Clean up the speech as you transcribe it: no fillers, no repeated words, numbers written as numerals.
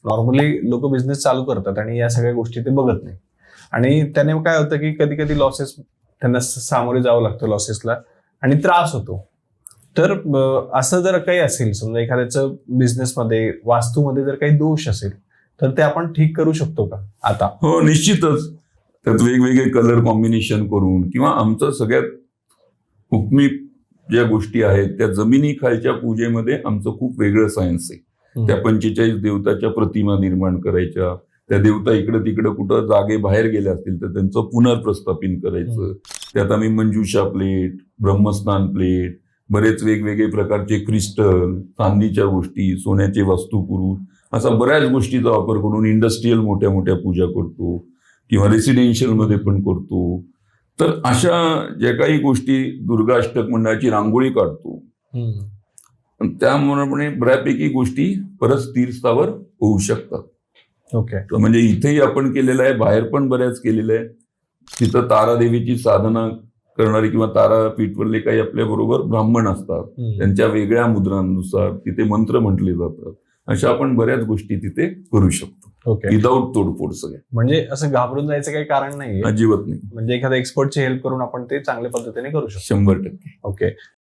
Normally लोक business चालू करतात आणि या सगळ्या गोष्टी ते बघत नाही, आणि त्याने काय होतं की कधी कधी लॉसेस त्यांना सामोरे जावं लागतं लॉसेसला, आणि त्रास होतो. तर असं जर काही असेल, समजा एखाद्याचं बिझनेसमध्ये वास्तूमध्ये जर काही दोष असेल, तर ते आपण ठीक करू शकतो का आता? हो, निश्चितच. त्यात वेगवेगळे कलर कॉम्बिनेशन करून, किंवा आमचं सगळ्यात हुकमी ज्या गोष्टी आहेत त्या जमिनी खालच्या पूजेमध्ये आमचं खूप वेगळं सायन्स आहे. त्या 45 देवताच्या प्रतिमा निर्माण करायच्या, त्या देवता इकडं तिकडं कुठं जागे बाहेर गेल्या असतील तर त्यांचं पुनर्प्रस्थापित करायचं. त्यात आम्ही मंजुषा प्लेट, ब्रह्मस्नान प्लेट, बरेच वेगवेगळे प्रकारचे क्रिस्टल, चांदीच्या गोष्टी, सोन्याचे वास्तुपुरुष, असा बऱ्याच गोष्टीचा वापर करून इंडस्ट्रीयल मोठ्या मोठ्या पूजा करतो, किंवा रेसिडेन्शियल मध्ये पण करतो. तर अशा ज्या काही गोष्टी, दुर्गा अष्टक मंडळाची रांगोळी काढतो, त्यामुळे बऱ्यापैकी गोष्टी परत स्थिर स्थावर होऊ शकतात. ओके. म्हणजे इथेही आपण केलेलं आहे, बाहेर पण बऱ्याच केलेलं आहे. तिथं तारादेवीची साधना करणारी किंवा तारापीठवरले काही आपल्या बरोबर ब्राह्मण असतात, त्यांच्या वेगळ्या मुद्रांनुसार तिथे मंत्र म्हटले जातात. अशा आपण बऱ्याच गोष्टी तिथे करू शकतो. ओके. विदाऊट तोडफोड सगळ्या. म्हणजे असं घाबरून जायचं काही कारण नाहीये, अजिबात नाही. म्हणजे एखाद्या एक्सपर्टची हेल्प करून आपण ते चांगल्या पद्धतीने करू शकतो. 100%. ओके.